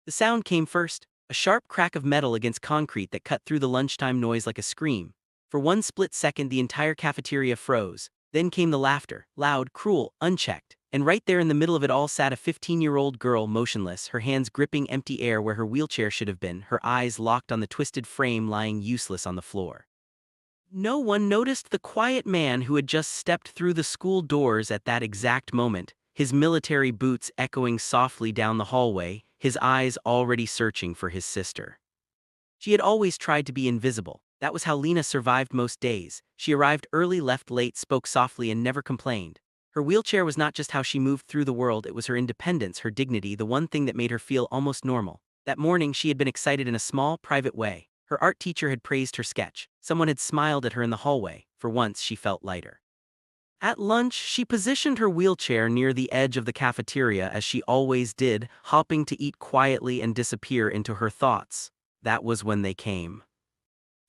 The sound came first, a sharp crack of metal against concrete that cut through the lunchtime noise like a scream. For one split second the entire cafeteria froze. Then came the laughter, loud, cruel, unchecked. And right there in the middle of it all sat a 15-year-old girl motionless, her hands gripping empty air where her wheelchair should have been, her eyes locked on the twisted frame lying useless on the floor. No one noticed the quiet man who had just stepped through the school doors at that exact moment, his military boots echoing softly down the hallway, his eyes already searching for his sister. She had always tried to be invisible. That was how Lena survived most days. She arrived early, left late, spoke softly, and never complained. Her wheelchair was not just how she moved through the world, it was her independence, her dignity, the one thing that made her feel almost normal. That morning she had been excited in a small, private way. Her art teacher had praised her sketch. Someone had smiled at her in the hallway. For once she felt lighter. At lunch, she positioned her wheelchair near the edge of the cafeteria as she always did, hopping to eat quietly and disappear into her thoughts. That was when they came.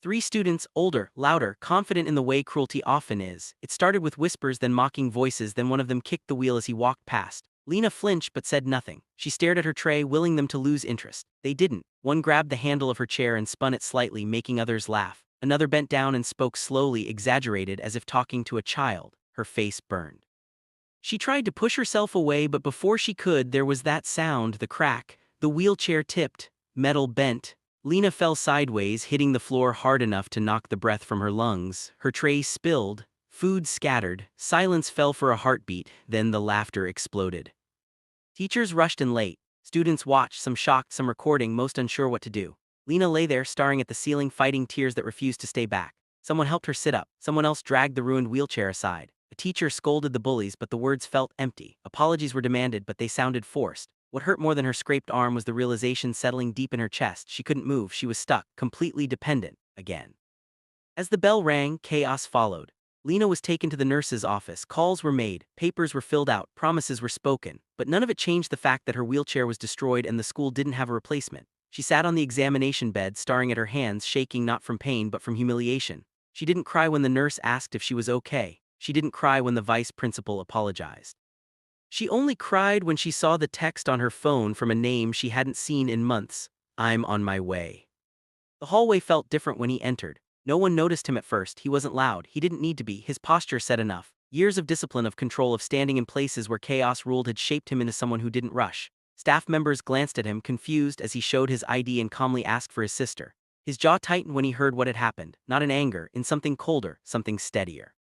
Three students, older, louder, confident in the way cruelty often is. It started with whispers, then mocking voices, then one of them kicked the wheel as he walked past. Lena flinched but said nothing. She stared at her tray, willing them to lose interest. They didn't. One grabbed the handle of her chair and spun it slightly, making others laugh. Another bent down and spoke slowly, exaggerated, as if talking to a child. Her face burned. She tried to push herself away, but before she could, there was that sound, the crack. The wheelchair tipped. Metal bent. Lena fell sideways, hitting the floor hard enough to knock the breath from her lungs. Her tray spilled. Food scattered. Silence fell for a heartbeat, then the laughter exploded. Teachers rushed in late. Students watched, some shocked, some recording, most unsure what to do. Lena lay there, staring at the ceiling, fighting tears that refused to stay back. Someone helped her sit up. Someone else dragged the ruined wheelchair aside. A teacher scolded the bullies, but the words felt empty. Apologies were demanded, but they sounded forced. What hurt more than her scraped arm was the realization settling deep in her chest. She couldn't move, she was stuck, completely dependent, again. As the bell rang, chaos followed. Lena was taken to the nurse's office, calls were made, papers were filled out, promises were spoken, but none of it changed the fact that her wheelchair was destroyed and the school didn't have a replacement. She sat on the examination bed, staring at her hands, shaking not from pain but from humiliation. She didn't cry when the nurse asked if she was okay. She didn't cry when the vice principal apologized. She only cried when she saw the text on her phone from a name she hadn't seen in months. "I'm on my way." The hallway felt different when he entered. No one noticed him at first. He wasn't loud. He didn't need to be. His posture said enough. Years of discipline, of control, of standing in places where chaos ruled had shaped him into someone who didn't rush. Staff members glanced at him, confused, as he showed his ID and calmly asked for his sister. His jaw tightened when he heard what had happened, not in anger, in something colder, something steadier.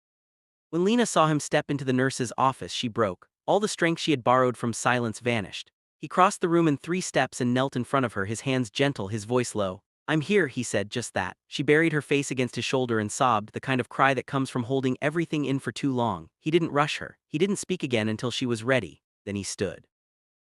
When Lena saw him step into the nurse's office, she broke. All the strength she had borrowed from silence vanished. He crossed the room in 3 steps and knelt in front of her, his hands gentle, his voice low. "I'm here," he said, just that. She buried her face against his shoulder and sobbed, the kind of cry that comes from holding everything in for too long. He didn't rush her. He didn't speak again until she was ready. Then he stood.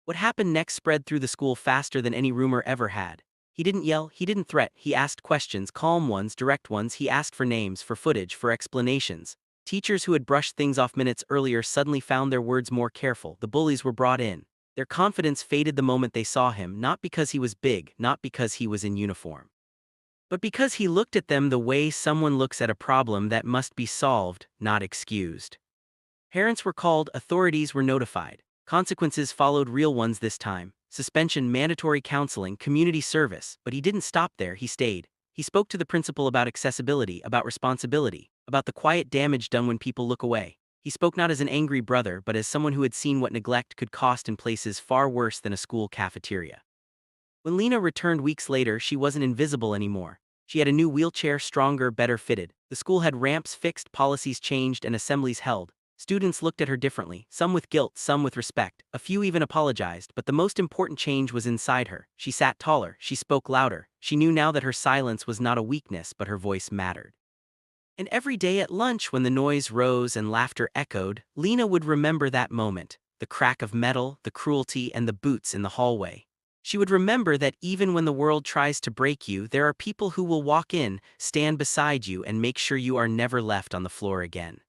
What happened next spread through the school faster than any rumor ever had. He didn't yell, he didn't threat, he asked questions, calm ones, direct ones. He asked for names, for footage, for explanations. Teachers who had brushed things off minutes earlier suddenly found their words more careful. The bullies were brought in. Their confidence faded the moment they saw him, not because he was big, not because he was in uniform, but because he looked at them the way someone looks at a problem that must be solved, not excused. Parents were called, authorities were notified. Consequences followed, real ones this time. Suspension, mandatory counseling, community service. But he didn't stop there, he stayed. He spoke to the principal about accessibility, about responsibility, about the quiet damage done when people look away. He spoke not as an angry brother, but as someone who had seen what neglect could cost in places far worse than a school cafeteria. When Lena returned weeks later, she wasn't invisible anymore. She had a new wheelchair, stronger, better fitted. The school had ramps fixed, policies changed, and assemblies held. Students looked at her differently, some with guilt, some with respect. A few even apologized, but the most important change was inside her. She sat taller, she spoke louder. She knew now that her silence was not a weakness, but her voice mattered. And every day at lunch, when the noise rose and laughter echoed, Lena would remember that moment, the crack of metal, the cruelty, and the boots in the hallway. She would remember that even when the world tries to break you, there are people who will walk in, stand beside you, and make sure you are never left on the floor again.